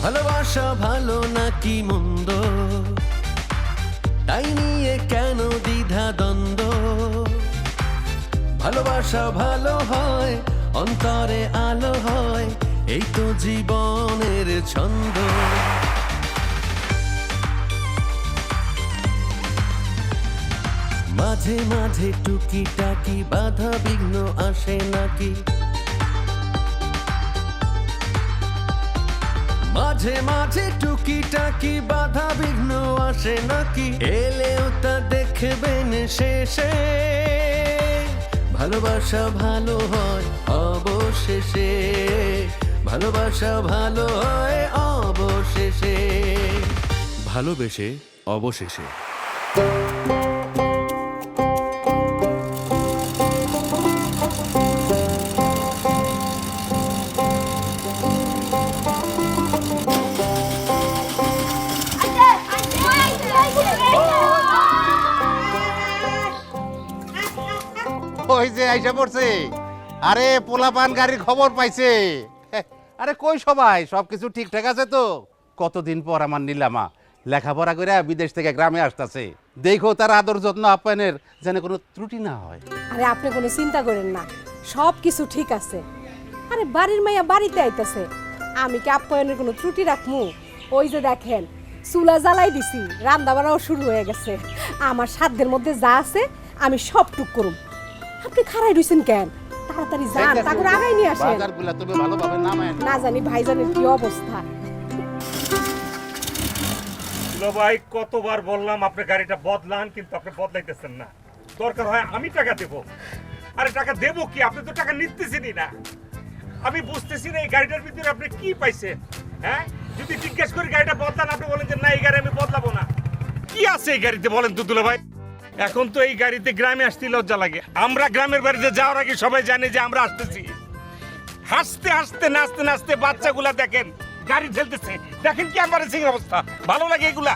ভালোবাসা ভালো নাকি মন্দ, তাই নিয়ে কেন দ্বিধা দ্বন্দ্ব? ভালোবাসা ভালো হয়, অন্তরে আলো হয়, এই তো জীবনের ছন্দ। মাঝে মাঝে টুকিটাকি বাধা বিঘ্ন আসে নাকি, মাঝে মাঝে টুকিটাকি বাধা বিঘ্ন আসে নাকি, এলেও তা দেখবেন শেষে ভালোবাসা ভালো হয় অবশেষে, ভালোবাসা ভালো হয় অবশেষে, ভালোবেসে অবশেষে। ওই যে আইসা পড়ছে, আরে পোলাপান গাড়ির খবর পাইছে। আরে কই সবাই, সবকিছু ঠিকঠাক আছে তো? কতদিন পর আমার নীলামা লেখাপড়া করে বিদেশ থেকে গ্রামে আসতেছে, দেখো তার আদর যত্ন আপ্যায়নের যেন কোনো ত্রুটি না হয়। আরে আপনি কোনো চিন্তা করেন না, সব কিছু ঠিক আছে। আরে বাড়ির মাইয়া বাড়িতে আইতাছে, আমি কি আপ্যায়নের কোনো ত্রুটি রাখমু? ওই যে দেখেন চুলা জ্বালাই দিছি, রান্না বান্নাও শুরু হয়ে গেছে। আমার সাধ্যের মধ্যে যা আছে আমি সব টুক করুম। আপনি খাড়াই রইছেন কেন? তাড়াতাড়ি যান, তারপর আগাই নিয়ে আসেন। বাজারগুলা তুমি ভালোভাবে নামায় না জানি ভাইজানের কি অবস্থা। ভাই কতবার বললাম আপনি গাড়িটা বদলান, কিন্তু আপনি বদলাইতেছেন না। দরকার হয় আমি টাকা দেব। আরে টাকা দেব কি, আপনি তো টাকা নিতেছেনই না। আমি বুঝতেছি না এই গাড়িটার ভিতরে আপনি কি পাইছেন। হ্যাঁ, যদি জিজ্ঞেস করি গাড়িটা বদলান, আপনি বলেন যে না এই গাড়ি আমি বদলাবো না। কি আছে এই গাড়িতে বলেন তো দুলা ভাই? এখন তো এই গাড়িতে গ্রামে আসতে লজ্জা লাগে। আমরা গ্রামের বাড়িতে যাওয়ার আগে সবাই জানে যে আমরা আসতেছি। হাসতে হাসতে নাচতে নাচতে বাচ্চাগুলা দেখেন গাড়ি ঠেলতেছে, দেখেন কি এম্বারেসিং অবস্থা। ভালো লাগে এগুলা?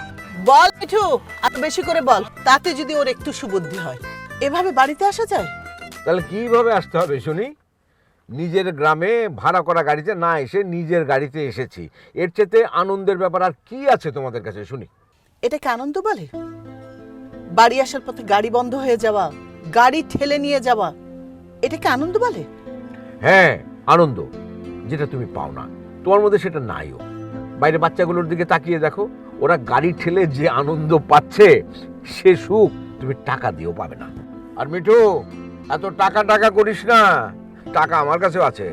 বল মিঠু, আর বেশি করে বল, তাতে যদি ওর একটু সুবুদ্ধি হয়। এভাবে বাড়িতে আসা যায়? তাহলে কিভাবে আসতে হবে শুনি? নিজের গ্রামে ভাড়া করা গাড়িতে না এসে নিজের গাড়িতে এসেছি, এর চেয়ে আনন্দের ব্যাপার আর কি আছে তোমাদের কাছে শুনি? এটাকে আনন্দ বলে? বাড়ি আসার পথে গাড়ি বন্ধ হয়ে যাওয়া, গাড়ি ঠেলে নিয়ে যাওয়া, এটাকে আনন্দ বলে? হ্যাঁ আনন্দ, যেটা তুমি পাও না, তোমার মধ্যে সেটা নাইও। বাইরে বাচ্চাগুলোর দিকে তাকিয়ে দেখো, ওরা গাড়ি ঠেলে যে আনন্দ পাচ্ছে সে সুখ তুমি টাকা দিয়েও পাবে না। আর মিঠু, এত টাকা টাকা করিস না, টাকা আমার কাছেও আছে,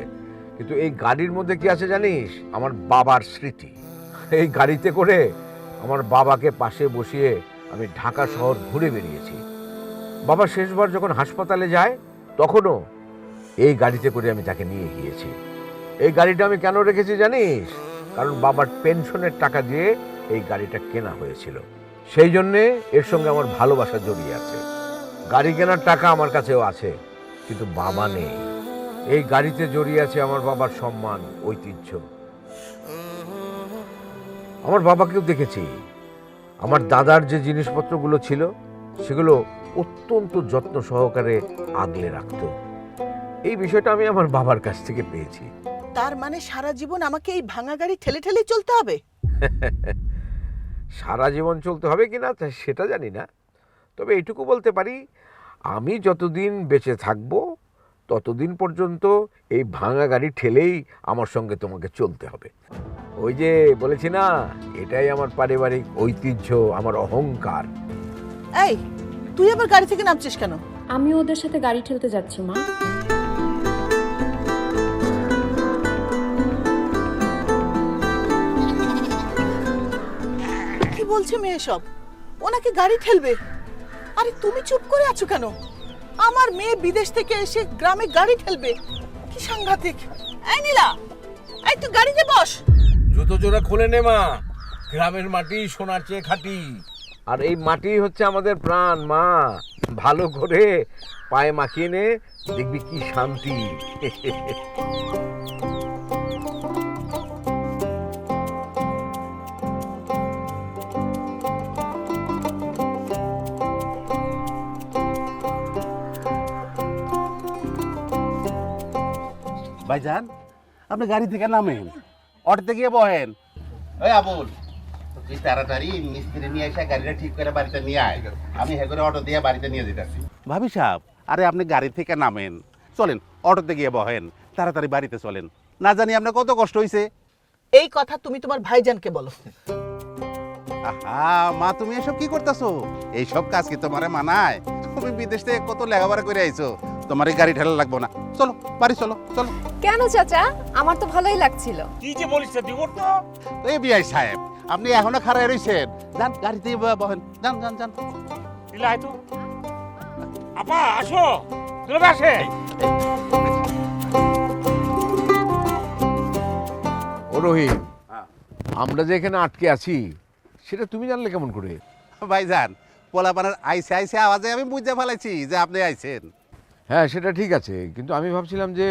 কিন্তু এই গাড়ির মধ্যে কি আছে জানিস? আমার বাবার স্মৃতি। এই গাড়িতে করে আমার বাবাকে পাশে বসিয়ে আমি ঢাকা শহর ঘুরে বেরিয়েছি। বাবা শেষবার যখন হাসপাতালে যায় তখনও এই গাড়িতে করে আমি তাকে নিয়ে গিয়েছি। এই গাড়িটা আমি কেন রেখেছি জানিস? কারণ বাবার পেনশনের টাকা দিয়ে এই গাড়িটা কেনা হয়েছিল, সেই জন্যে এর সঙ্গে আমার ভালোবাসা জড়িয়ে আছে। গাড়ি কেনার টাকা আমার কাছেও আছে, কিন্তু বাবা নেই। এই গাড়িতে জড়িয়ে আছে আমার বাবার সম্মান, ঐতিহ্য। আমার বাবাকেও দেখেছি, আমার দাদার যে জিনিসপত্রগুলো ছিল সেগুলো অত্যন্ত যত্ন সহকারে আগলে রাখত। এই বিষয়টা আমি আমার বাবার কাছ থেকে পেয়েছি। তার মানে সারা জীবন আমাকে এই ভাঙা গাড়ি ঠেলে ঠেলে চলতে হবে? সারা জীবন চলতে হবে কিনা সেটা জানি না, তবে এইটুকু বলতে পারি, আমি যতদিন বেঁচে থাকব ততদিন পর্যন্ত এই ভাঙা গাড়ি ঠেলেই আমার সঙ্গে তোমাকে চলতে হবে। ওই যে বলেছি না, এটাই আমার পারিবারিক ঐতিহ্য, আমার অহংকার। এই তুই আবার গাড়ি থেকে নামছিস কেন? আমি ওদের সাথে গাড়ি ঠেলতে যাচ্ছি মা। কি বলছে মেয়ে সব? ওনাকে গাড়ি ঠেলবে? আরে তুমি চুপ করে আছো কেন? আমার মেয়ে বিদেশ থেকে এসে গ্রামে গাড়ি ঠেলবে? কি সাংঘাতিক! এই নীলা, এই তুই গাড়িতে বস। জুতো জোড়া খুলে নে মা, গ্রামের মাটি সোনার চেয়ে খাঁটি। আর এই মাটি হচ্ছে আমাদের প্রাণ মা, ভালো করে পায়ে মাখিয়ে নে, দেখবি কি শান্তি। ভাইজান আপনি গাড়ি থেকে নামেন, অটোতে গিয়ে বহেন। ওই আবুল, তুই তাড়াতাড়ি মিস্ত্রি নিয়ে এসে গাড়িটা ঠিক করে বাড়িতে নিয়ে আয়, আমি হে করে অটো দিয়ে বাড়িতে নিয়ে যেতেছি। ভাবি সাহেব, আরে আপনি গাড়ি থেকে নামেন, চলেন অটোতে গিয়ে বহেন, তাড়াতাড়ি বাড়িতে চলেন। না জানি আপনার কত কষ্ট হয়েছে। এই কথা তুমি তোমার ভাইজানকে বলো। আহা মা, তুমি এসব কি করতেছো? এইসব কাজ কি তোমারে মানায়? তুমি বিদেশ থেকে কত লেখাপড়া করে আইছো, তোমার এই গাড়ি ঠেলা লাগবো না। চলো বাড়ি চলো চলো। কেন চাচা, আমার তো ভালোই লাগছিল। কি যে বলিস দিবর তো। এই বিআই সাহেব, আপনি এখনো খাড়ায় রইছেন, যান গাড়িতে বহেন, যান যান যান। দিলা তো আপা আসো, চলে আসে। ও রহিম, আমরা যে এখানে আটকে আছি সেটা তুমি জানলে কেমন করে? ভাইজান, পোলাপানের আইসে আইসে আওয়াজে আমি বুঝতে ফেলাইছি যে আপনি আইছেন। হ্যাঁ সেটা ঠিক আছে, কিন্তু আমি ভাবছিলাম যে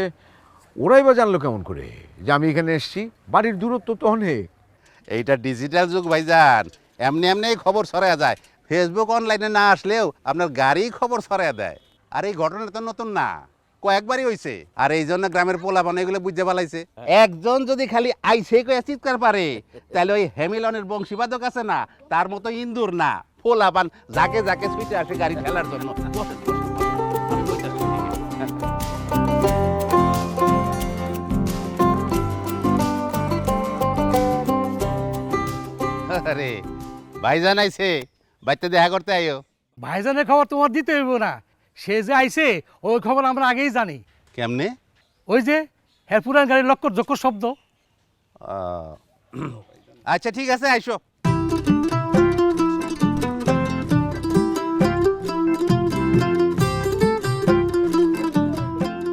ওরাই বা জানলো কেমন করে যে আমি এখানে এসেছি? বাড়ির দূরত্ব তো অনেক। এইটা ডিজিটাল যুগ ভাইজান, এমনি এমনি এই খবর ছড়ায় যায়। ফেসবুক অনলাইনে না আসলেও আপনার গাড়ি খবর ছড়ায় দেয়। আর এই ঘটনা তো নতুন না, কয়েকবারই হয়েছে। আর এই জন্য গ্রামের পোলাপান এগুলো বুঝতে পালাইছে। একজন যদি খালি আইসে কয়ে চিৎকার পারে, তাহলে ওই হেমিলনের বংশীবাদক আছে না, তার মতো ইন্দুর না, পোলাপান যাকে যাকে ছুটে আসে গাড়ি ঠেলার জন্য। বসেন, বসেন। আরে ভাইজান আইছে, বাইতে দেখা করতে আইও। ভাইজানের খবর তোমার দিতে হইব না, সে যে আইছে ওই খবর আমরা আগেই জানি। কেমনে? ওই যে হ্যাঁ পুরান গাড়ির লক্কর যক্কর শব্দ। আচ্ছা ঠিক আছে, আইসো।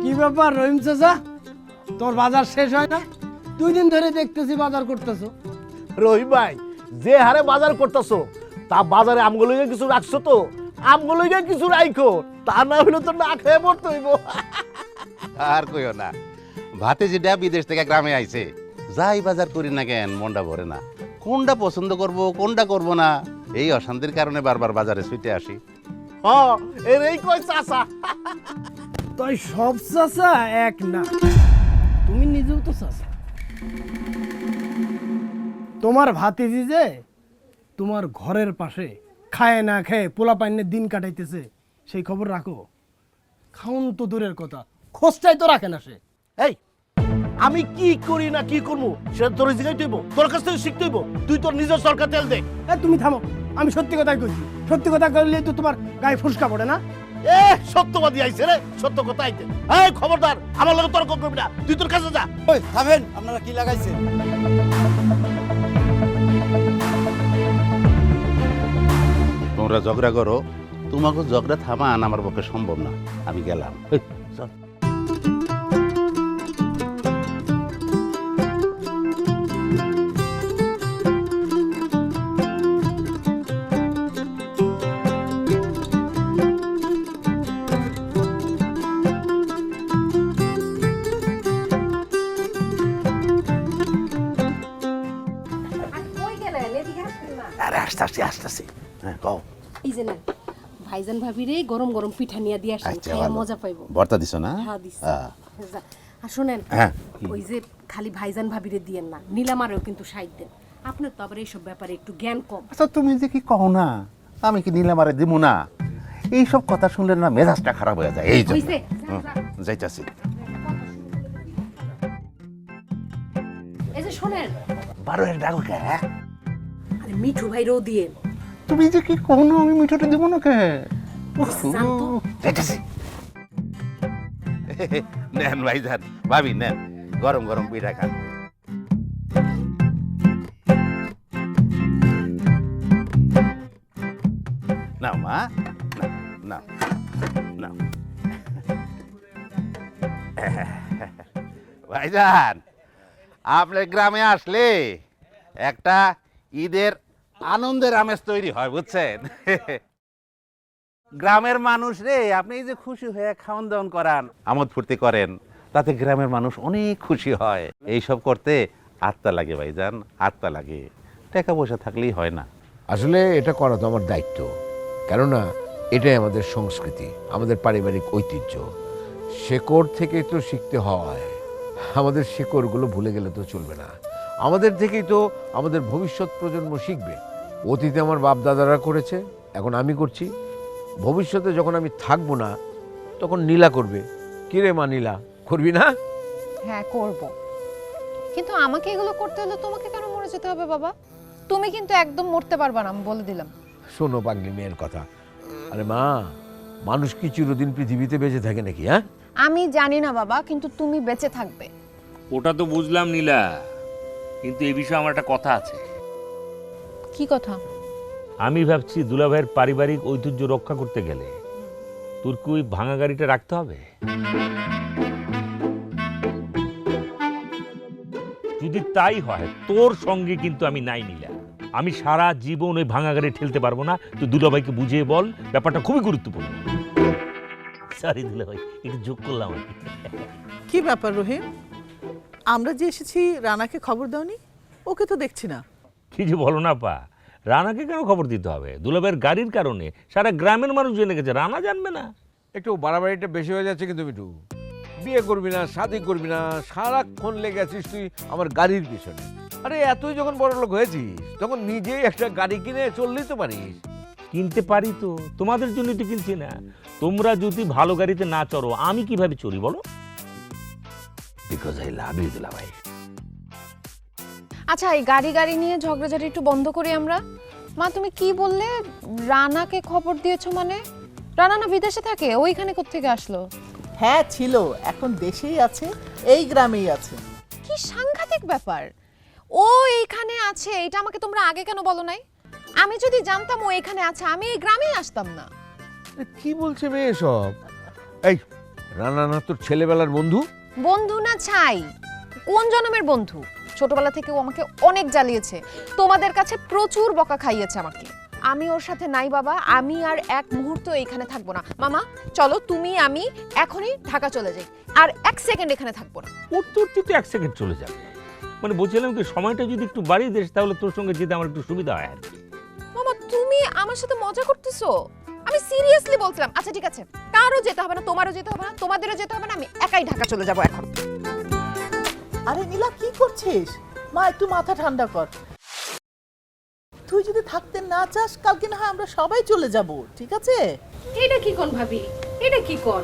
কি ব্যাপার রহিম চাচা, তোর বাজার শেষ হয় না? 2 দিন ধরে দেখতেছি বাজার করতেছো। রহিম ভাই, যে হারে বাজার করতেছো তা বাজারে আমগুলোকে কিছু রাখছো তো? আমগুলোকে কিছু রাইখো, তা না হইলে তো না খেয়ে মরতে হইব। আর কইও না, ভাতে যেটা বিদেশ থেকে গ্রামে আইছে, যাই বাজার করি না কেন মনটা ভরে না। কোনটা পছন্দ করব কোনটা করব না, এই অশান্তির কারণে বারবার বাজারে ছুটে আসি। হ্যাঁ, এই কই চাচা। তাই সব চাচা এক না, তুমি নিজেও তো চাচা। তোমার ভাতিজি যে তোমার ঘরের পাশে খায় না খেয়ে পোলা পাইনে দিন কাটাইতেছে, সেই খবর রাখো? খাউন তো দূরের কথা, খোঁজটাই তো রাখে না সে। এই, আমি কি করি না কি করবো সেটা তোর জিগাইতে হইব, তোর কাছ থেকে শিখতে হইব। তুই তোর নিজের সরকার তেল দে। তুমি থামো, আমি সত্যি কথাই কইছি। সত্যি কথা কইলে তো তোমার গায়ে ফুসকা পড়ে না? সত্যবাদী আইছে রে, সত্য কথা আইতে। এই খবরদার, আমার লগে তর্ক করবি না, তুই তোর কাছে যা। ওই থামেন, আপনারা কি লাগাইছেন? তোমরা ঝগড়া করো, তোমাকে ঝগড়া থামান আমার পক্ষে সম্ভব না। আমি গেলাম। চল। আর কই গেলেন? এদিকে আসেন না। আরে আসতেছি আসতেছি। হ্যাঁ কও। এই যে নেন, ভাইজান ভাবিরে গরম গরম পিঠা নিয়ে দিয়ে আসেন, আচ্ছা, খাইয়া ভালো। মজা পাইবো। ভর্তা দিছো না? হ্যাঁ দিছি। যা। আর শুনেন, হ্যাঁ। ওই যে খালি ভাইজান ভাবিরে দিয়েন না, নীলামারেও কিন্তু সাইড দেন। আপনার তো আবার এইসব ব্যাপারে একটু জ্ঞান কম। আচ্ছা তুমি যে কি কও না, আমি কি নিলামারে দিব না? এইসব কথা শুনলে না মেজাজটা খারাপ হয়ে যায়। এই জন্য হইছে? যাইতাছি। এই যে শোনেন, 12 ডাকো কে? আরে মিঠু ভাইরেও দিয়েন। তুমি যে কি কও না, আমি মিঠুটা দিব না কে? জান তো। যাইতাছি। নেন ভাইজান, ভাবি নেন, গরম গরম পিঠা খান। নাও মা, নাও নাও। ভাইজান, আপনার গ্রামে আসলে একটা ঈদের আনন্দের আমেজ তৈরি হয়, বুঝছেন? গ্রামের মানুষ রে, আপনি এই যে খুশি হয়ে খাওয়ান দাওয়ান করান, আমোদ ফুর্তি করেন, তাতে গ্রামের মানুষ অনেক খুশি হয়। এইসব করতে আত্মা লাগে ভাইজান, আত্মা লাগে। টাকা পয়সা থাকলেই হয় না। আসলে এটা করা তো আমার দায়িত্ব, কেননা এটাই আমাদের সংস্কৃতি, আমাদের পারিবারিক ঐতিহ্য। শেকড় থেকে তো শিখতে হয়। আমাদের শিকড়গুলো ভুলে গেলে তো চলবে না। আমাদের থেকেই তো আমাদের ভবিষ্যৎ প্রজন্ম শিখবে। অতীতে আমার বাপ দাদারা করেছে, এখন আমি করছি। ভবিষ্যতে যখন আমি থাকবো না তখন নীলা করবে। কিরে মা নীলা, করবি না? হ্যাঁ করব, কিন্তু আমাকে এগুলো করতে হলে তোমাকে কেন মরে যেতে হবে বাবা? তুমি কিন্তু একদম মরতে পারবা না, আমি বলে দিলাম। শোনো পাগলি মেয়ের কথা। আরে মা, মানুষ কি চিরদিন পৃথিবীতে বেঁচে থাকে নাকি? হ্যাঁ, আমি জানি না বাবা, কিন্তু তুমি বেঁচে থাকবে। ওটা তো বুঝলাম নীলা, কিন্তু এই বিষয়ে আমার একটা কথা আছে। কি কথা? আমি ভাবছি দুলাভাইয়ের পারিবারিক ঐতিহ্য রক্ষা করতে গেলে তোর কি ওই ভাঙা গাড়িটা রাখতে হবে? যদি তাই হয় তোর সঙ্গে কিন্তু আমি নাই নীলা। আমি সারা জীবন ওই ভাঙা গাড়ি ঠেলতে পারবো না। তুই দুলাভাইকে বুঝিয়ে বল, ব্যাপারটা খুবই গুরুত্বপূর্ণ। সরি দুলাভাই, একটু যোগ করলাম আর কি। কি ব্যাপার রহিম, আমরা যে এসেছি রানাকে খবর দাওনি? ওকে তো দেখছি না। কি যে বলো না পা, রানাকে কেন খবর দিতে হবে? দুলাভাইয়ের গাড়ির কারণে সারা গ্রামের মানুষ জেনে গেছে, রানা জানবে না? একটু বাড়াবাড়িটা বেশি হয়ে যাচ্ছে কিন্তু মিঠু। বিয়ে করবি না, শাদি করবি না, সারাক্ষণ লেগে আছিস তুই আমার গাড়ির পিছনে। আরে এতই যখন বড় লোক হয়েছিস তখন নিজেই একটা গাড়ি কিনে চললেই তো পারিস। কিনতে পারি তো, তোমাদের জন্য তো কিনছি না। তোমরা যদি ভালো গাড়িতে না চড়ো আমি কিভাবে চড়ি বলো? বিকজ আই লাভ ইউ দুলাভাই। আচ্ছা, এই গাড়ি গাড়ি নিয়ে ঝগড়াঝাড়ি একটু বন্ধ করি আমরা। মা তুমি কি বললে? রানাকে খবর দিয়েছো মানে? রানা না বিদেশে থাকে, ওইখানে কোত্থেকে আসলো? হ্যাঁ ছিল, এখন দেশেই আছে, এই গ্রামেই আছে। কি সাংঘাতিক ব্যাপার! ও এইখানে আছে, এটা আমাকে তোমরা আগে কেন বলো নাই? আমি যদি জানতাম ও এখানে আছে, আমি এই গ্রামেই আসতাম না। কি বলছে মেয়ে সব? এই রানা না তোর ছেলেবেলার বন্ধু? বন্ধু না ছাই, কোন জন্মের বন্ধু? ছোটবেলা থেকে ও আমাকে অনেক জ্বালিয়েছে, তোমাদের কাছে প্রচুর বকা খাইয়েছে আমাকে। আমি ওর সাথে নাই বাবা, আমি আর এক মুহূর্ত এইখানে থাকবো না। মামা চলো, তুমি আমি এখনই ঢাকা চলে যাই, আর এক সেকেন্ড এখানে থাকবো না। উঠতে উঠতে তো 1 সেকেন্ড চলে যাবে। মানে বলছিলাম কি, সময়টা যদি একটু বাড়িয়ে দিস তাহলে তোর সঙ্গে যেতে আমার একটু সুবিধা হয় আর কি। মামা তুমি আমার সাথে মজা করতেছো? আমি সিরিয়াসলি বলছিলাম। আচ্ছা ঠিক আছে, কারো যেতে হবে না, তোমারও যেতে হবে না, তোমাদেরও যেতে হবে না, আমি একাই ঢাকা চলে যাবো এখন। আরে নীলা কি করছিস? মা একটু মাথা ঠান্ডা কর। তুই যদি থাকতে না চাস, কালকে না হয় আমরা সবাই চলে যাব, ঠিক আছে? এটা কি কোন ভাবি, এটা কি কোন?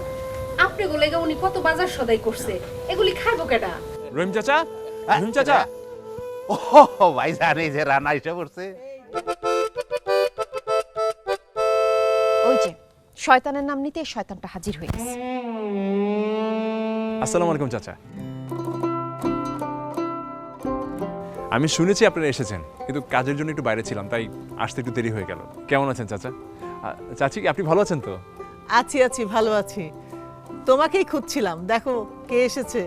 আপনি গুলো উনি কত বাজার সদাই করছে, এগুলি খাইবো কেডা? রহিম চাচা, রহিম চাচা। ও ভাই জানে যে রানা এসে পড়ছে। ওই যে শয়তানের নাম নিতে শয়তানটা হাজির হয়ে গেছে। আসসালামু আলাইকুম চাচা। আমি শুনেছি আপনারা এসেছেন, কিন্তু কাজের জন্য একটু বাইরে ছিলাম, তাই আসতে একটু দেরি হয়ে গেল। কেমন আছেন চাচা? চাচি আপনি ভালো আছেন তো? আছি আছি, ভালো আছি। তোমাকেই খুঁজছিলাম, দেখো কে এসেছে।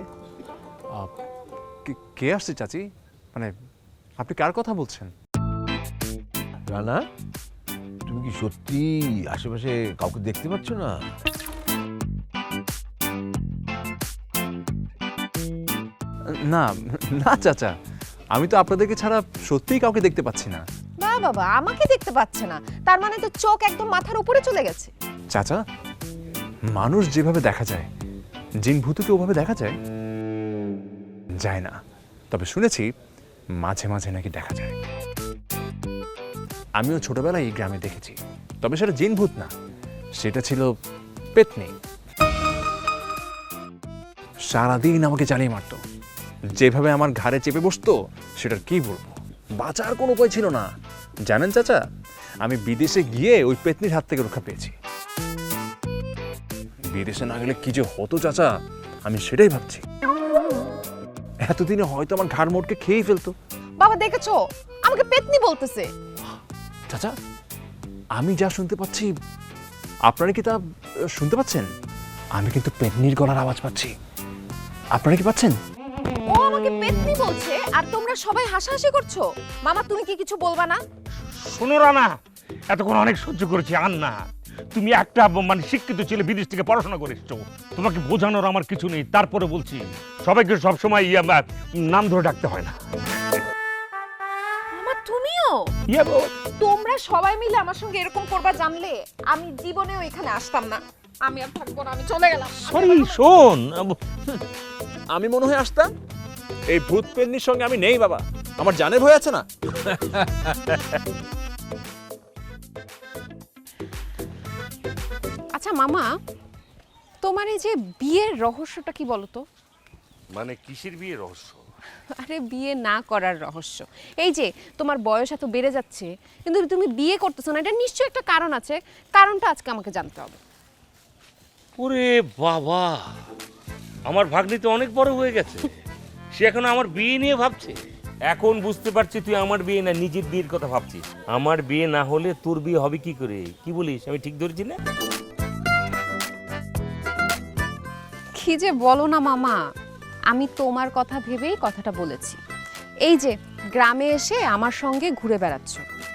কে আসছে চাচি? মানে আপনি কার কথা বলছেন? রানা, তুমি কি সত্যি আশেপাশে কাউকে দেখতে পাচ্ছ না? না না চাচা, আমি তো আপনাদেরকে ছাড়া সত্যিই কাউকে দেখতে পাচ্ছি না। না বাবা, আমাকে দেখতে পাচ্ছে না তার মানে তো চোখ একদম মাথার উপরে চলে গেছে। চাচা, মানুষ যেভাবে দেখা যায়, জিন ভূতকে ওভাবে দেখা যায়? যায় না, তবে শুনেছি মাঝে মাঝে নাকি দেখা যায়। আমিও ছোটবেলায় এই গ্রামে দেখেছি, তবে সেটা জিন ভূত না, সেটা ছিল পেতনি। সারাদিন আমাকে জ্বালিয়ে মারতো, যেভাবে আমার ঘাড়ে চেপে বসতো সেটার কি বলবো, বাঁচার কোনো উপায় ছিল না। জানেন চাচা, আমি বিদেশে গিয়ে ওই পেতনির হাত থেকে রক্ষা পেয়েছি। বিদেশে না গেলে কি যে হতো চাচা, আমি সেটাই ভাবছি। এতদিনে হয়তো আমার ঘাড় মোটকে খেয়েই ফেলতো। বাবা দেখেছো, আমাকে পেতনি বলতেছে। চাচা, আমি যা শুনতে পাচ্ছি আপনারা কি তা শুনতে পাচ্ছেন? আমি কিন্তু পেতনির গলার আওয়াজ পাচ্ছি, আপনারা কি পাচ্ছেন? ও আমাকে পেতনি বলছে আর তোমরা সবাই হাসাহাসি করছো। মামা তুমি কি কিছু বলবা না? শোনো রানা, এতক্ষণ অনেক সহ্য করেছি, আর না। তুমি একটা মানে শিক্ষিত ছেলে, বিদেশ থেকে পড়াশোনা করে এসছো, তোমাকে বোঝানোর আমার কিছু নেই। তারপরে বলছি, সবাইকে সবসময় নাম ধরে ডাকতে হয় না। মামা তুমিও? তোমরা সবাই মিলে আমার সঙ্গে এরকম করবা জানলে আমি জীবনেও এখানে আসতাম না। আমি আর থাকবো না, আমি চলে গেলাম। সরি শোন, আমি মনে হয় আসতাম। এই ভূত পেন্নির সঙ্গে আমি নেই বাবা, আমার জানের ভয় আছে না। আচ্ছা মামা, তোমার এই যে বিয়ের রহস্যটা কি বলো তো? মানে কিসের বিয়ে রহস্য? আরে বিয়ে না করার রহস্য। এই যে তোমার বয়স এত বেড়ে যাচ্ছে কিন্তু তুমি বিয়ে করতেছো না, এটা নিশ্চয়ই একটা কারণ আছে। কারণটা আজকে আমাকে জানতে হবে। ওরে বাবা, আমার ভাগ্নি তো অনেক বড় হয়ে গেছে, সে এখন আমার বিয়ে নিয়ে ভাবছে। এখন বুঝতে পারছি তুই আমার বিয়ে না নিজের বিয়ের কথা ভাবছিস। আমার বিয়ে না হলে তোর বিয়ে হবে কি করে? কি বলিস, আমি ঠিক ধরেছি না? কি যে বলো না মামা, আমি তোমার কথা ভেবেই কথাটা বলেছি। এই যে গ্রামে এসে আমার সঙ্গে ঘুরে বেড়াচ্ছ,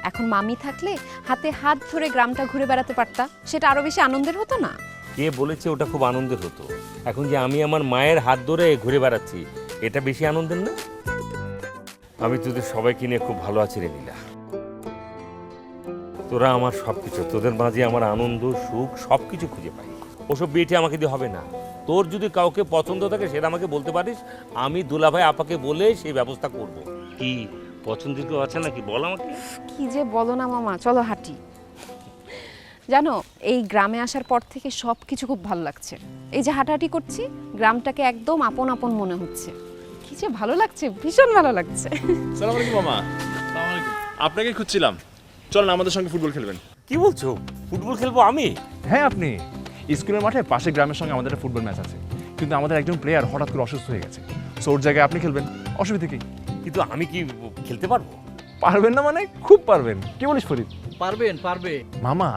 এখন মামি থাকলে হাতে হাত ধরে গ্রামটা ঘুরে বেড়াতে পারতা, সেটা আরো বেশি আনন্দের হতো না? কে বলেছে ওটা খুব আনন্দের হতো? এখন যে আমি আমার মায়ের হাত ধরে ঘুরে বেড়াচ্ছি, এটা বেশি আনন্দের না? আমি তোদের সবাইকে নিয়ে খুব ভালো আছি রে নীলা। তোরা আমার সবকিছু, তোদের মাঝে আমার আনন্দ সুখ সবকিছু খুঁজে পাই। ওসব বিয়েটি আমাকে দিয়ে হবে না। তোর যদি কাউকে পছন্দ থাকে সেটা আমাকে বলতে পারিস, আমি দুলাভাই আপাকে বলে সেই ব্যবস্থা করব। কি পছন্দের কেউ আছে নাকি বল আমাকে। কি যে বলো না মামা, চলো হাঁটি। জানো, এই গ্রামে আসার পর থেকে সব কিছু খুব ভালো লাগছে। এই যে হাঁটাহাঁটি করছি, গ্রামটাকে একদম আপন আপন মনে হচ্ছে। কি যে ভালো লাগছে, ভীষণ ভালো লাগছে। সালাম আলাইকুম মামা। আপনাকে খুঁজছিলাম, চলেন আমাদের সঙ্গে ফুটবল খেলবেন। কি বলছো? ফুটবল খেলবো আমি? হ্যাঁ, আপনি স্কুলের মাঠে পাশের গ্রামের সঙ্গে আমাদের একটা ফুটবল ম্যাচ আছে, কিন্তু আমাদের একজন প্লেয়ার হঠাৎ করে অসুস্থ হয়ে গেছে। সো ওর জায়গায় আপনি খেলবেন, অসুবিধা কি? কিন্তু আমি কি খেলতে পারবো? পারবেন না মানে? খুব পারবেন। কি বলিস ফরিদ? পারবে মামা,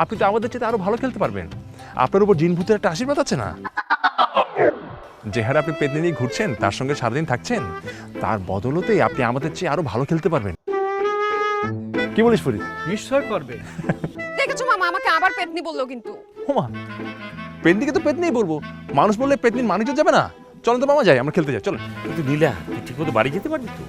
আপনি তো আমাদের চেয়ে আরো ভালো খেলতে পারবেন। আপনার উপর জিন ভূতের একটা আশীর্বাদ আছে না? যে হারে আপনি পেতনি নিয়ে ঘুরছেন, তার সঙ্গে সারাদিন থাকছেন, তার বদলতেই আপনি আমাদের চেয়ে আরো ভালো খেলতে পারবেন। কি বলিস ফরিদ? নিশ্চয় পারবে। দেখেছো মামা, আমাকে আবার পেতনি বললো কিন্তু। ওমা, পেতনিকে তো পেতনিই বলবো, মানুষ বললে পেতনির মানুষ যাবে না। চলেন তো মামা, যাই, আমরা খেলতে যাই, চলেন। কিন্তু নীলা, তুই ঠিক মতো বাড়ি যেতে পারবি তো?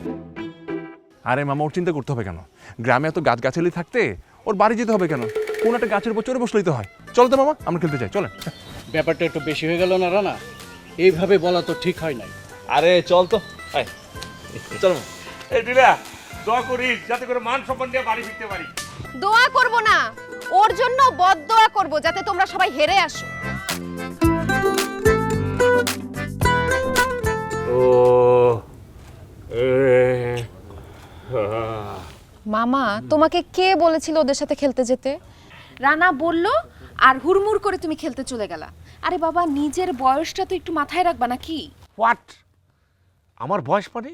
আরে মামা, ওর চিন্তা করতে হবে কেন? গ্রামে এত গাছগাছালি থাকতে ওর বাড়ি যেতে হবে কেন? কোন একটা গাছের উপর চড়ে বসলেই তো হয়। চলো তো মামা, আমরা খেলতে যাই, চলেন। ব্যাপারটা একটু বেশি হয়ে গেল না রানা? এইভাবে বলা তো ঠিক হয় নাই। আরে চল তো, চলো। এই নীলা, দোয়া করিস যাতে করে মান সম্মান নিয়ে বাড়ি ফিরতে পারি। দোয়া করব না, ওর জন্য বদদোয়া করব, যাতে তোমরা সবাই হেরে আসো। মামা, তোমাকে কে বলেছিল ওদের সাথে খেলতে যেতে? রানা বলল আর হুড়মুড় করে তুমি খেলতে চলে গেলা। আরে বাবা, নিজের বয়সটা তো একটু মাথায় রাখবা নাকি? হোয়াট? আমার বয়স মানে?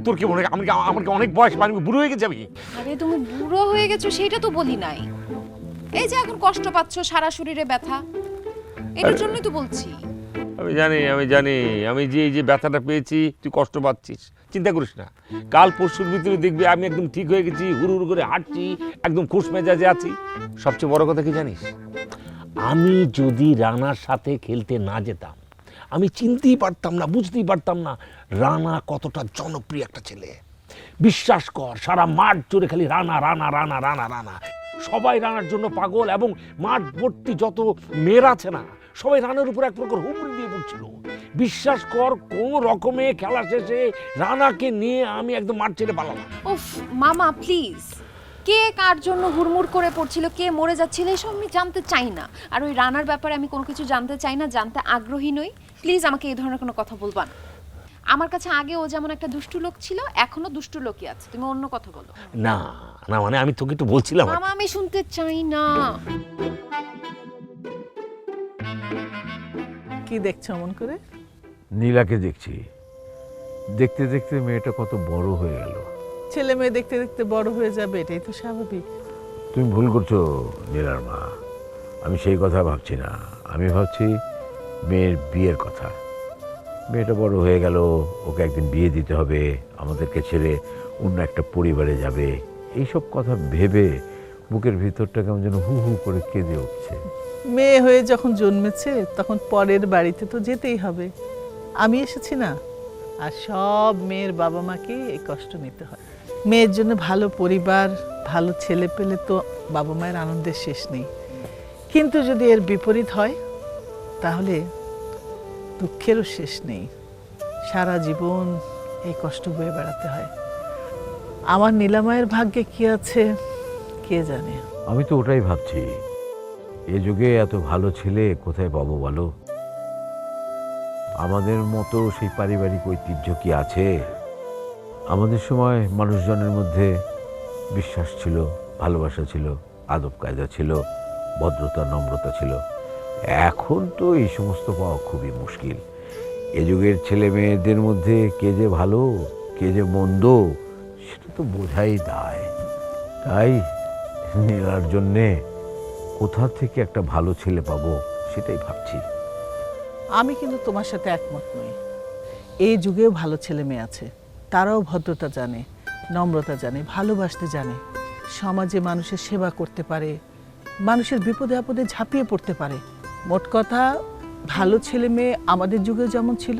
তোর কি মনে হয় আমার কি অনেক বয়স, মানে বুড়ো হয়ে গেছে আমি? আরে তুমি বুড়ো হয়ে গেছো সেটা তো বলি নাই। এই যে এখন কষ্ট পাচ্ছো, সারা শরীরে ব্যথা, এটার জন্যই তো বলছি। আমি জানি আমি যে এই যে ব্যথাটা পেয়েছি, তুই কষ্ট পাচ্ছিস, চিন্তা করিস না। কাল পরশুর ভিতরে দেখবি আমি একদম ঠিক হয়ে গেছি, হুড় করে হাঁটছি, একদম খুশ মেজাজে আছি। সবচেয়ে বড় কথা কি জানিস? আমি যদি রানার সাথে খেলতে না যেতাম, আমি চিনতেই পারতাম না, বুঝতেই পারতাম না রানা কতটা জনপ্রিয় একটা ছেলে। বিশ্বাস কর, সারা মাঠ জুড়ে খালি রানা রানা রানা রানা রানা, সবাই রানার জন্য পাগল। এবং মাঠ ভর্তি যত মেয়েরা আছে না, সবাই রানার উপর এক প্রকার হুমড়ি দিয়ে পড়ছিল। বিশ্বাস কর, কোন রকমে খেলা শেষে রানাকে নিয়ে আমি একদম মাঠ ছেড়ে পালালাম। উফ মামা প্লিজ, কে কার জন্য হুড়মুড় করে পড়ছিল, কে মরে যাচ্ছিল, এসব আমি জানতে চাই না। আর ওই রানার ব্যাপারে আমি কোনো কিছু জানতে চাই না, জানতে আগ্রহী নই। প্লিজ আমাকে এই ধরনের কোনো কথা বলবা না। আমার কাছে আগে ও যেমন একটা দুষ্টু লোক ছিল, এখনো দুষ্টু লোকই আছে। তুমি অন্য কথা বলো। না না, মানে আমি তোকে একটু বলছিলাম। মামা আমি শুনতে চাই না। কি দেখছো মন করে? নীলাকে দেখছি। দেখতে দেখতে মেয়েটা কত বড় হয়ে গেল। ছেলে মেয়ে দেখতে দেখতে বড় হয়ে যাবে, এটাই তো স্বাভাবিক। তুমি ভুল করছো নীলার মা, আমি সেই কথা ভাবছি না। আমি ভাবছি মেয়ের বিয়ের কথা। মেয়েটা বড় হয়ে গেল, ওকে একদিন বিয়ে দিতে হবে, আমাদেরকে ছেড়ে অন্য একটা পরিবারে যাবে। এইসব কথা ভেবে বুকের ভিতরটা কেমন যেন হু হু করে কেঁদে উঠছে। মেয়ে হয়ে যখন জন্মেছে তখন পরের বাড়িতে তো যেতেই হবে। আমি এসেছি না, আর সব মেয়ের বাবা মাকে এই কষ্ট নিতে হয়। মেয়ের জন্য ভালো পরিবার, ভালো ছেলে পেলে তো বাবা মায়ের আনন্দের শেষ নেই। কিন্তু যদি এর বিপরীত হয়, তাহলে দুঃখেরও শেষ নেই। সারা জীবন এই কষ্ট বয়ে বেড়াতে হয়। আমার নীলামায়ের ভাগ্যে কি আছে কে জানে। আমি তো ওটাই ভাবছি, এ যুগে এত ভালো ছেলে কোথায় পাবো বলো? আমাদের মতো সেই পারিবারিক ঐতিহ্য কি আছে? আমাদের সময় মানুষজনের মধ্যে বিশ্বাস ছিল, ভালোবাসা ছিল, আদব কায়দা ছিল, ভদ্রতা নম্রতা ছিল। এখন তো এই সমস্ত পাওয়া খুবই মুশকিল। এ যুগের ছেলে মেয়েদের মধ্যে কে যে ভালো কে যে মন্দ সেটা তো বোঝাই দায়। তাই নীলার জন্যে কোথা থেকে একটা ভালো ছেলে পাবো সেটাই ভাবছি। আমি কিন্তু তোমার সাথে একমত নই। এই যুগেও ভালো ছেলে মেয়ে আছে, তারাও ভদ্রতা জানে, নম্রতা জানে, ভালোবাসতে জানে, সমাজে মানুষের সেবা করতে পারে, মানুষের বিপদে আপদে ঝাঁপিয়ে পড়তে পারে। মোট কথা, ভালো ছেলে মেয়ে আমাদের যুগেও যেমন ছিল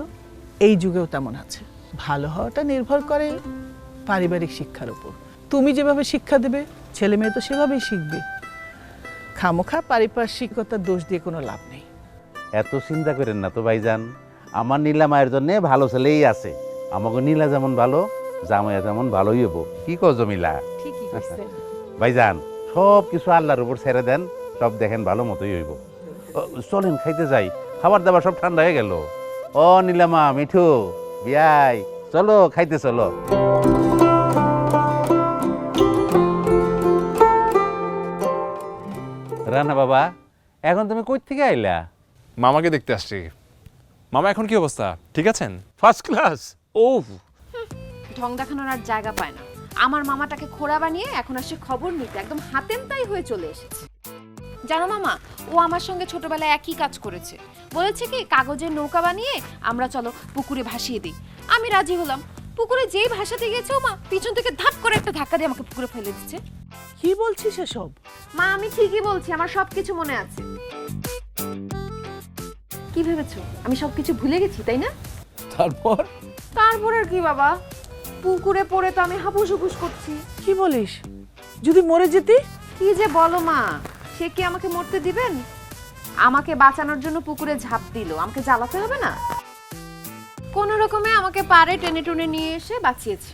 এই যুগেও তেমন আছে। ভালো হওয়াটা নির্ভর করে পারিবারিক শিক্ষার উপর। তুমি যেভাবে শিক্ষা দেবে ছেলে মেয়ে তো সেভাবেই শিখবে। খামোখা পারিপার্শ্বিকতার দোষ দিয়ে কোনো লাভ নেই। এত চিন্তা করেন না তো ভাইজান, আমার নীলা মায়ের জন্য ভালো ছেলেই আছে। আমাকে নীলা যেমন ভালো, জামাইয়া তেমন ভালোই হবো। কি কো জমিলা? ঠিকই কইছে। ভাইজান সব কিছু আল্লাহর উপর ছেড়ে দেন, সব দেখেন ভালো মতোই হইব। চলেন খাইতে যাই, খাবার দাবার সব ঠান্ডা হয়ে গেল। ও নীলামা, মিঠু, বিয়াই, চলো খাইতে চলো। রানা বাবা, এখন তুমি কই থেকে আইলা? মামাকে দেখতে আসছি। মামা এখন কি অবস্থা, ঠিক আছেন? First class. ও ঢং দেখানোর আর জায়গা পায় না। আমার মামাটাকে খোড়া বানিয়ে এখন আসছে খবর নিতে, একদম হাতেম তাই হয়ে চলে এসেছে। জানো মামা, ও আমার সঙ্গে ছোটবেলায় একই কাজ করেছে। বলেছে কি, কাগজের নৌকা বানিয়ে আমরা চলো পুকুরে ভাসিয়ে দিই। আমি রাজি হলাম। পুকুরে যেই ভাসাতে গেছে ও মা পিছন থেকে ধাপ করে একটা ধাক্কা দিয়ে আমাকে পুকুরে ফেলে দিচ্ছে। কি বলছিস এসব? মা আমি ঠিকই বলছি, আমার সবকিছু মনে আছে। কি ভেবেছো আমি সবকিছু ভুলে গেছি, তাই না? তারপর তারপর আর কি বাবা, পুকুরে পড়ে তো আমি হাপুস হুপুস করছি। কি বলিস? যদি মরে যেতি? কি যে বলো মা, সে কি আমাকে মরতে দিবেন? আমাকে বাঁচানোর জন্য পুকুরে ঝাঁপ দিল, আমাকে জ্বালাতে হবে না? কোন রকমে আমাকে পারে টেনে টুনে নিয়ে এসে বাঁচিয়েছে।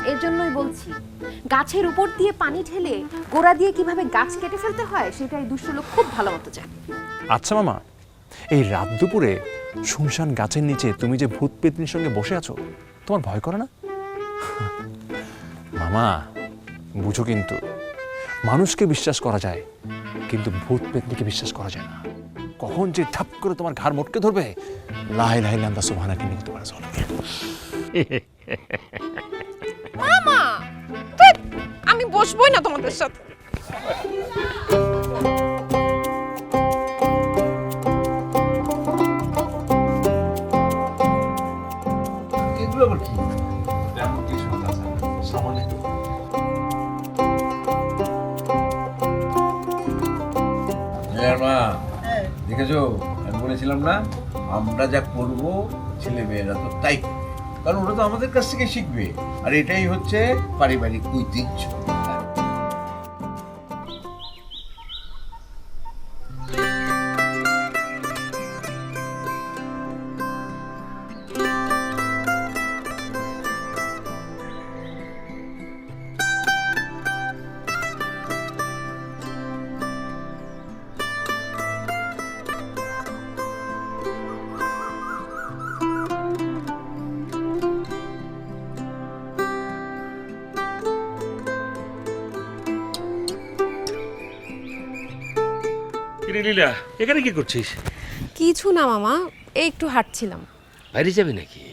এর জন্যই বলছি, গাছের উপর দিয়ে পানি ঢেলে গোড়া দিয়ে কিভাবে গাছ কেটে ফেলতে হয় সেটাই দুষ্ট লোক খুব ভালো মতো জানে। আচ্ছা মামা, এই রাত দুপুরে শুনশান গাছের নিচে তুমি যে ভূত পেতনির সঙ্গে বসে আছো, তোমার ভয় করে না? মামা বুঝো, কিন্তু মানুষকে বিশ্বাস করা যায়, কিন্তু ভূত পেতনিকে বিশ্বাস করা যায় না। কখন যে ঠাপ করে তোমার ঘাড় মোটকে ধরবে, লাই লাই লান্দা সুবহানাকে নিতে পারে চলো। মামা ধ্যাৎ, আমি বসবই না তোমাদের সাথে। এগুলো আবার কি? মা দেখেছো, আমি বলেছিলাম না আমরা যা করব ছেলে মেয়েরা তো তাই করবে, কারণ ওরা তো আমাদের কাছ থেকে শিখবে, আর এটাই হচ্ছে পারিবারিক ঐতিহ্য। লীলা, এখানে কি করছিস? কিছু না মামা, এই একটু হাঁটছিলাম। বাইরে যাবে নাকি?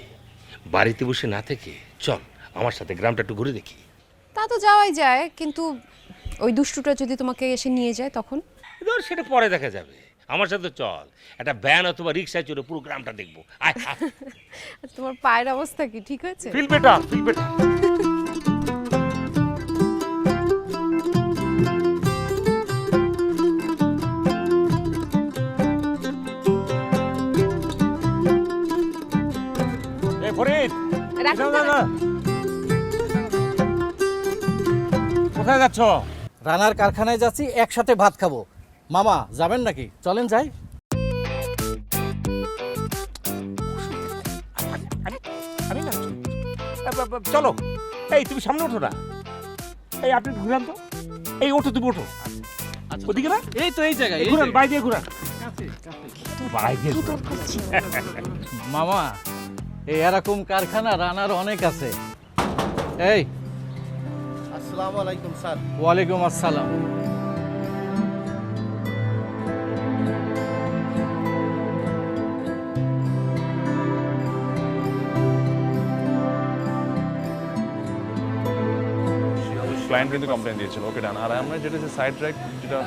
বাড়িতে বসে না থেকে চল আমার সাথে গ্রামটা একটু ঘুরে দেখি। তা তো যাওয়াই যায়, কিন্তু ওই দুষ্টুটা যদি তোমাকে এসে নিয়ে যায় তখন? ধর সেটা পরে দেখা যাবে, আমার সাথে চল, একটা ভ্যান অথবা রিক্সায় চড়ে পুরো গ্রামটা দেখবো। আয় আয়। তোমার পায়ের অবস্থা কি ঠিক আছে? Feel better, feel better. কোথায় যাচ্ছ? রানার কারখানায় যাচ্ছি, একসাথে ভাত খাবো। মামা যাবেন নাকি? চলেন যাই। আমি না চলো, এই তুমি সামনে ওঠো না, এই আপনি ঘুরান তো, এই ওঠো, তুমি ওঠো ওদিকে না, এই তো এই জায়গায় ঘুরান, বাই দিয়ে ঘুরান, বাই দিয়ে ঘুরান। মামা এই এরকম কারখানা রানার অনেক আছে। এই আসসালামু আলাইকুম স্যার। ওয়ালাইকুম আসসালাম। ক্লায়েন্ট কিন্তু কমপ্লেন দিয়েছিল, ওকে ডান। আর আমরা যেটা সাইড ট্র্যাক, যেটা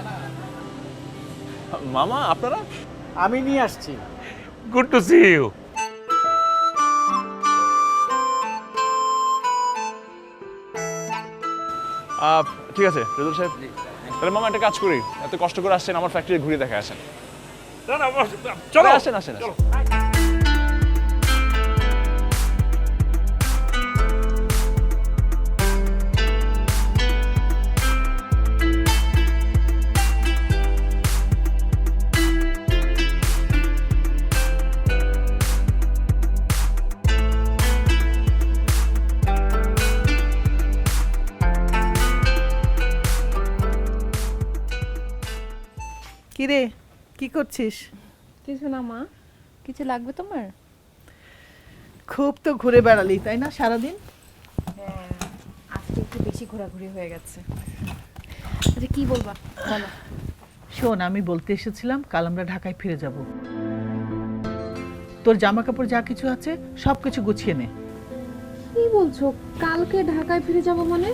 মামা আপনারা, আমি নিয়ে আসছি। Good to see you. ঠিক আছে রেজল সাহেব, তাহলে মামা একটা কাজ করি, এত কষ্ট করে আসছেন, আমার ফ্যাক্টরি ঘুরে দেখে আসেন। না না, চলো আসেন আসেন চলো। কিরে কি করছিস? কিছু না মা, কিছু লাগবে তোমার? খুব তো ঘুরে বেড়ালি তাই না সারাদিন? হ্যাঁ, আজকে একটু বেশি ঘোরাঘুরি হয়ে গেছে। আচ্ছা কি বলবা বলো। শোন, আমি বলতে এসেছিলাম কাল আমরা ঢাকায় ফিরে যাব। তোর জামা কাপড় যা কিছু আছে সব কিছু গুছিয়ে নে। কি বলছো? কালকে ঢাকায় ফিরে যাব মানে?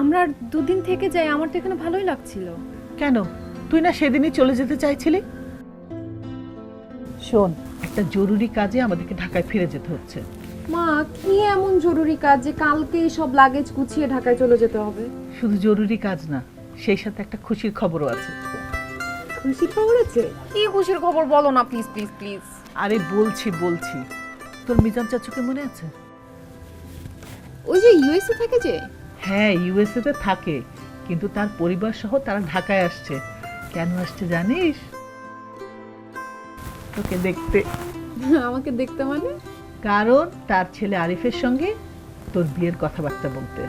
আমরা আর দুদিন থেকে যাই, আমার তো এখানে ভালোই লাগছিল। কেন, তুই না সেদিনই চলে যেতে চাইছিলি? শোন, একটা জরুরি কাজে আমাদেরকে ঢাকায় ফিরে যেতে হচ্ছে। মা, কি এমন জরুরি কাজ যে কালকে সব লাগেজ গুছিয়ে ঢাকায় চলে যেতে হবে? শুধু জরুরি কাজ না, সেই সাথে একটা খুশির খবরও আছে। খুশি খবর আছে? কি খুশির খবর বলো না প্লিজ প্লিজ প্লিজ। আরে বলছি, তোর মিজান চাচুকে মনে আছে? ওই যে ইউএসএ থাকে যে? হ্যাঁ, ইউএসএ তে থাকে, কিন্তু তার পরিবার সহ তারা ঢাকায় আসছে। কেন আসছে জানিস? তোকে দেখতে। আমাকে দেখতে মানে? কারণ তার ছেলে আরিফের সঙ্গে তোর বিয়ের কথাবার্তা বলতে।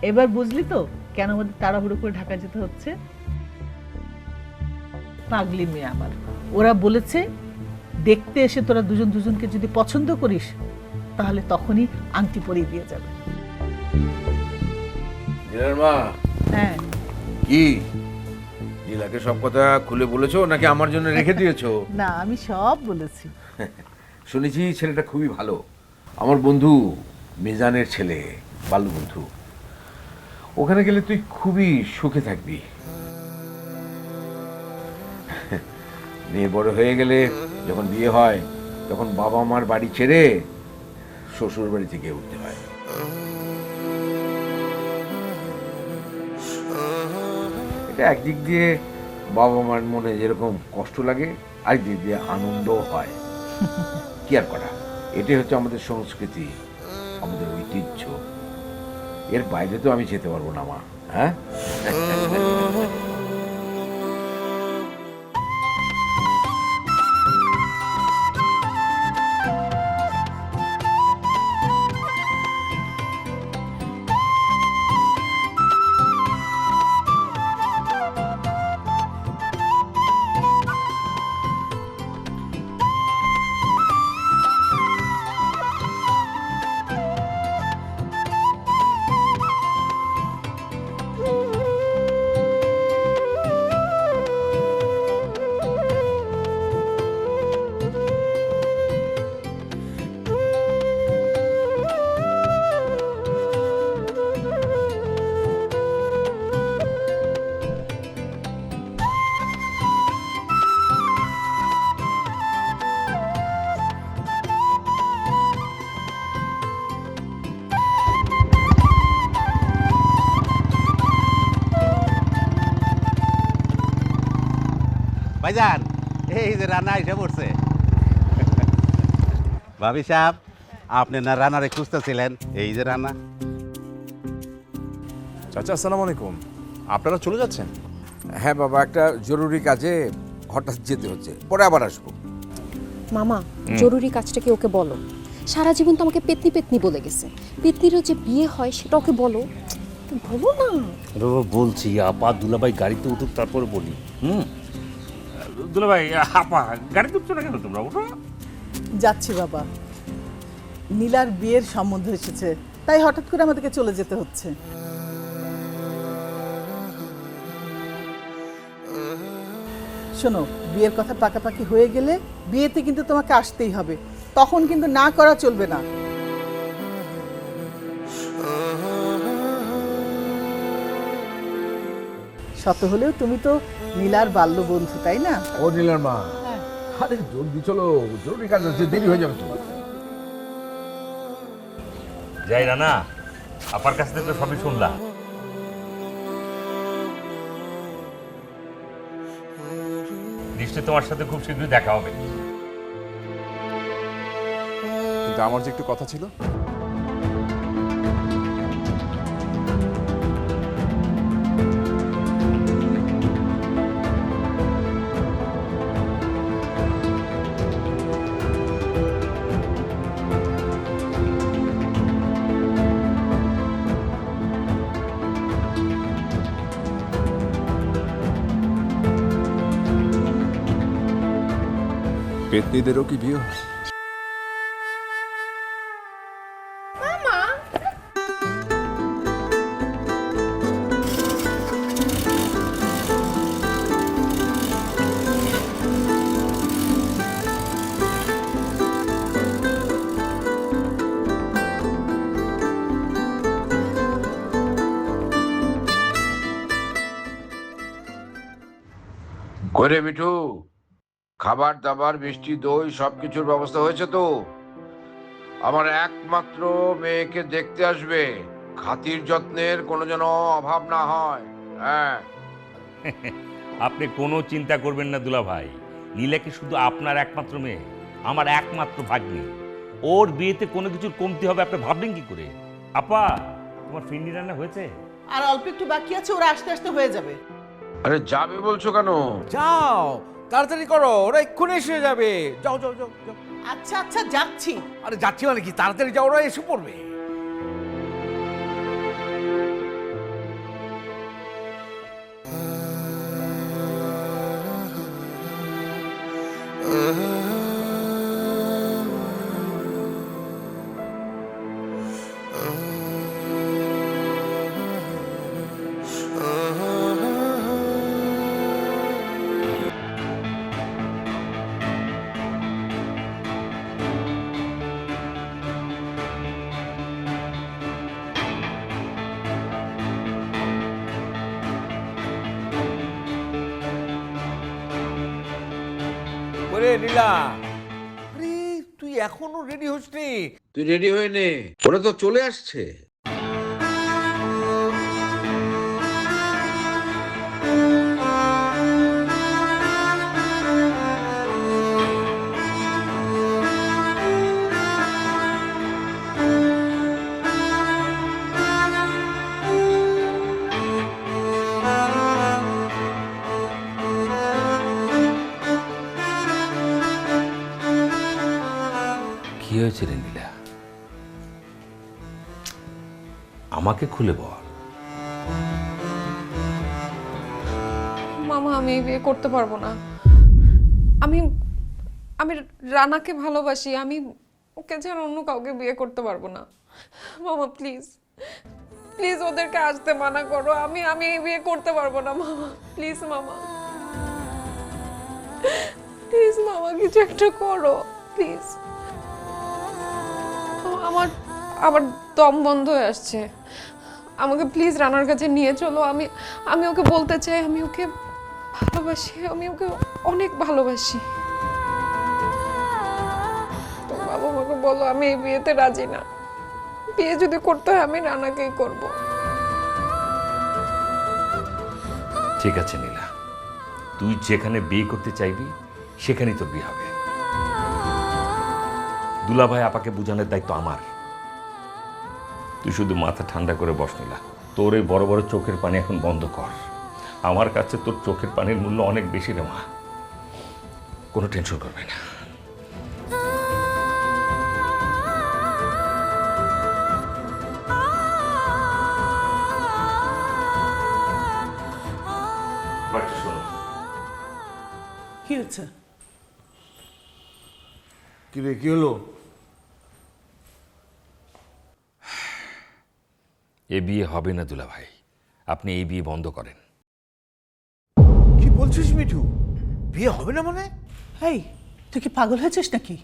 এবার বুঝলি তো কেন আমাদের তাড়াহুড়ো করে ঢাকা যেতে হচ্ছে? পাগলি মেয়ে আমার, ওরা বলেছে দেখতে এসে তোরা দুজন দুজনকে যদি পছন্দ করিস তাহলে তখনই আংটি পরিয়ে দিয়ে যাবে। মা হ্যাঁ, কি নীলাকে সব কথা খুলে বলেছো নাকি আমার জন্য রেখে দিয়েছো? না আমি সব বলেছি। শুনেছি ছেলেটা খুবই ভালো, আমার বন্ধু মিজানের ছেলে, বাল্য বন্ধু। ওখানে গেলে তুই খুবই সুখে থাকবি। মেয়ে বড় হয়ে গেলে যখন বিয়ে হয় তখন বাবা মার বাড়ি ছেড়ে শ্বশুর বাড়ি থেকে উঠতে হয়। এটা একদিক দিয়ে বাবা মার মনে যেরকম কষ্ট লাগে, আরেকদিক দিয়ে আনন্দও হয়। কি আর করা, এটাই হচ্ছে আমাদের সংস্কৃতি, আমাদের ঐতিহ্য। এর বাইরে তো আমি যেতে পারবো না মা। হ্যাঁ, ভাইজান এই যে রান্না এসে পড়ছে। ভাবি সাহেব, আপনি না রান্নারে খুঁজতেছিলেন, এই যে রান্না। চাচা আসসালামু আলাইকুম। আপনারা চলে যাচ্ছেন? হ্যাঁ বাবা, একটা জরুরি কাজে হঠাৎ যেতে হচ্ছে, পরে আবার আসবো। মামা, জরুরি কাজটা কি ওকে বলো। সারা জীবন তো আমাকে পেতনি পেতনি বলে গেছে। পেতনিরও যে বিয়ে হয় সেটা ওকে বলো। বলো না। বলছি আপা দুলাভাই গাড়িতে উঠুক তারপরে বলি। দুলাভাই আপা গাড়িতে উঠছো না কেন তোমরা? ওঠো। যাচ্ছি বাবা, নীলার বিয়ের সম্বন্ধ এসেছে, তাই হঠাৎ করে আমাদেরকে চলে যেতে হচ্ছে। শোনো, বিয়ের কথা পাকাপাকি হয়ে গেলে বিয়েতে কিন্তু তোমাকে আসতেই হবে, তখন কিন্তু না করা চলবে না। শত হলেও তুমি তো নীলার বাল্য বন্ধু, তাই না? ও নীলার মা, আরে জলদি চলো, জরুরি কাজ আছে, দেরি হয়ে যাবে তোমার। যাই না, আপার কাছ থেকে তো সবই শুনলাম। নিশ্চয়ই তোমার সাথে খুব শীঘ্রই দেখা হবে। কিন্তু আমার যে একটু কথা ছিল। পেতনিদেরও কি বিয়ে? করে মিঠু, খাবার দাবার মিষ্টি দই সবকিছুর ব্যবস্থা হয়েছে তো? আমার একমাত্র মেয়েকে দেখতে আসবে, খাতির যত্নের কোনো যেন অভাব না হয়। হ্যাঁ, আপনি কোনো চিন্তা করবেন না দুলাভাই। নীলা কি শুধু আপনার একমাত্র মেয়ে? আমার একমাত্র ভাগ্নি। ওর বিয়েতে কোনো কিছুর কমতি হবে আপনি ভাবলেন কি করে? আপা, তোমার ফিন্নি রান্না হয়েছে? আর অল্প একটু বাকি আছে, ওরা আস্তে আস্তে হয়ে যাবে। আরে যাবে বলছো কেন? যাও তাড়াতাড়ি করো, ওরা এক্ষুনি এসে যাবে। যাও যাও যাও যাও। আচ্ছা আচ্ছা, যাচ্ছি। আরে যাচ্ছি মানে কি, তাড়াতাড়ি যাও, ওরা এসে পড়বে। ওরে নীলা, আরে তুই এখনো রেডি হসনি? তুই রেডি হয়ে নে, ওরা তো চলে আসছে। কি হয়েছে রে নীলা? আমাকে খুলে বল। মামা, আমি এই বিয়ে করতে পারবো না। আমি আমি রানাকে ভালোবাসি। আমি ওকে ছাড়া অন্য কাউকে বিয়ে করতে পারবো না। মামা প্লিজ, প্লিজ ওদেরকে আসতে মানা করো। আমি এই বিয়ে করতে পারবো না মামা। প্লিজ মামা, প্লিজ মামা, কিছু একটা করো প্লিজ। আমার দম বন্ধ হয়ে আসছে। আমাকে প্লিজ রানার কাছে নিয়ে চলো। আমি ওকে বলতে চাই আমি ওকে ভালোবাসি, আমি ওকে অনেক ভালোবাসি। তো বাবা আমাকে বলো, আমি এই বিয়েতে রাজি না। বিয়ে যদি করতে হয় আমি রানাকেই করব। ঠিক আছে নীলা, তুই যেখানে বিয়ে করতে চাইবি সেখানেই তোর বিয়ে হবে। দুলাভাই আপাকে বোঝানোর দায়িত্ব আমার। তুই শুধু মাথা ঠান্ডা করে বস নীলা। তোর এই বড় বড় চোখের পানি এখন বন্ধ কর। আমার কাছে তোর চোখের পানির মূল্য অনেক বেশি রে মা, কোনো টেনশন করবে না। শোনো, কি হচ্ছে? কি রে, কি হলো? এ বিয়ে হবে না দুলা ভাই, আপনি এই বিয়ে বন্ধ করেন। কি বলছিস মিঠু? বিয়ে হবে না মানে? এই তুই কি পাগল হয়েছিস নাকি?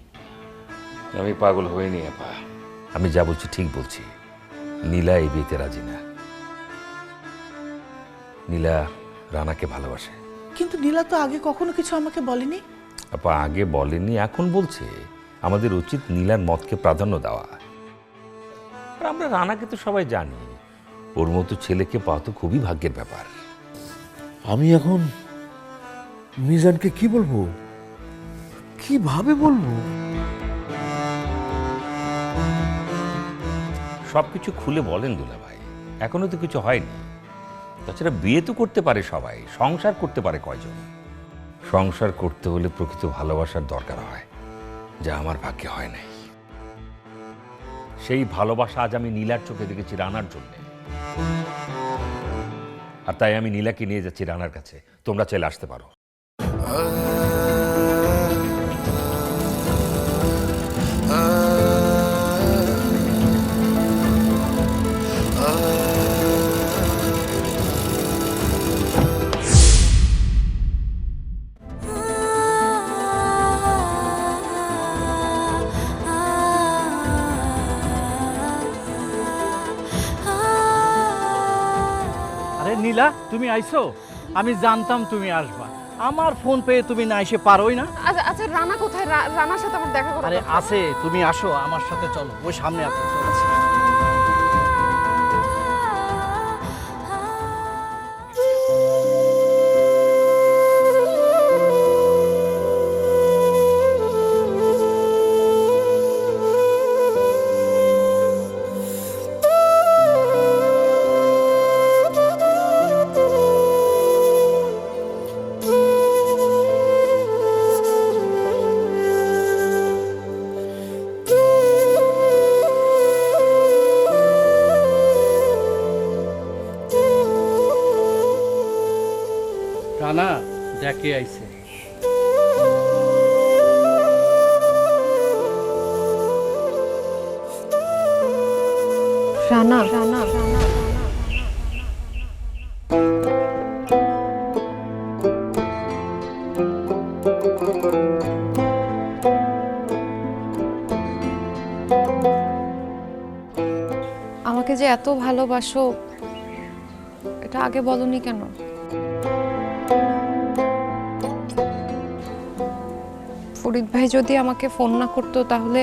আমি পাগল হইনি আপা, আমি যা বলছি ঠিক বলছি। নীলা এই বিয়েতে রাজি না। নীলা রানাকে ভালোবাসে। কিন্তু নীলা তো আগে কখনো কিছু আমাকে বলেনি। আপা আগে বলেনি, এখন বলছে। আমাদের উচিত নীলার মতকে প্রাধান্য দেওয়া। আর আমরা রানাকে তো সবাই জানি, ওর মতো ছেলেকে পাওয়া তো খুবই ভাগ্যের ব্যাপার। আমি এখন মিজানকে কি বলবো, কিভাবে বলবো? সবকিছু খুলে বলেন দুলা ভাই, এখনো তো কিছু হয়নি। তাছাড়া বিয়ে তো করতে পারে সবাই, সংসার করতে পারে কয়জন? সংসার করতে হলে প্রকৃত ভালোবাসার দরকার হয়, যা আমার ভাগ্যে হয় নাই। সেই ভালোবাসা আজ আমি নীলার চোখে দেখেছি রানার জন্যে। আর তাই আমি নীলাকে নিয়ে যাচ্ছি রানার কাছে। তোমরা চলে আসতে পারো। আরে নীলা, তুমি আইছো? আমি জানতাম তুমি আসবা। আমার ফোন পেয়ে তুমি না এসে পারোই না। আচ্ছা আচ্ছা, রানা কোথায়? রানার সাথে আমার দেখা করো। আরে আছে, তুমি আসো আমার সাথে, চলো ওই সামনে আছে। রানা দেখে আইছে। রানা রানা রানা আমাকে যে এত ভালোবাসো, এটা আগে বলনি কেন? ফরিদ ভাই যদি আমাকে ফোন না করতো তাহলে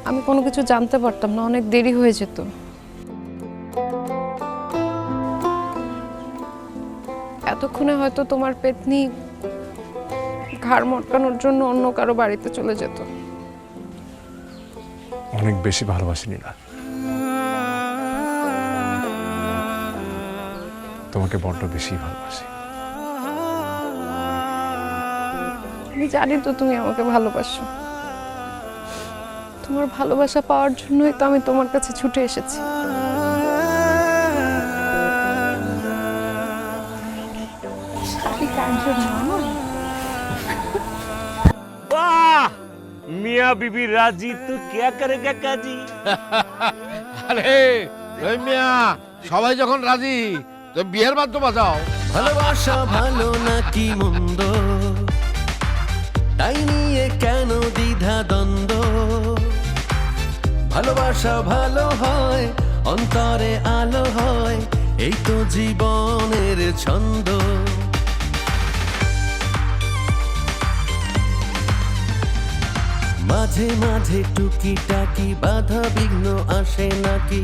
আমি কোনো কিছু জানতে পারতাম না, অনেক দেরি হয়ে যেত। এতক্ষণে হয়তো তোমার পেতনি ঘাড় মটকানোর জন্য অন্য কারো বাড়িতে চলে যেত। অনেক বেশি ভালোবাসি নীলা, তোমাকে বড্ড বেশি ভালোবাসি। আমি জানি তো তুমি আমাকে ভালোবাসো। তোমার ভালোবাসা পাওয়ার জন্যই তো আমি তোমার কাছে ছুটে এসেছি। वाह मियाँ बीबी राजी तो क्या करेगा काजी। আরে ওই মিয়া, সবাই যখন রাজি তো বিয়ের বাদ্য বাজাও। ভালোবাসা ভালো নাকি মন্দ, তাই নিয়ে কেন দ্বিধা দ্বন্দ্ব? ভালোবাসা ভালো হয়, অন্তরে আলো হয়, এই তো জীবনের ছন্দ। মাঝে মাঝে টুকিটাকি বাধা বিঘ্ন আসে নাকি?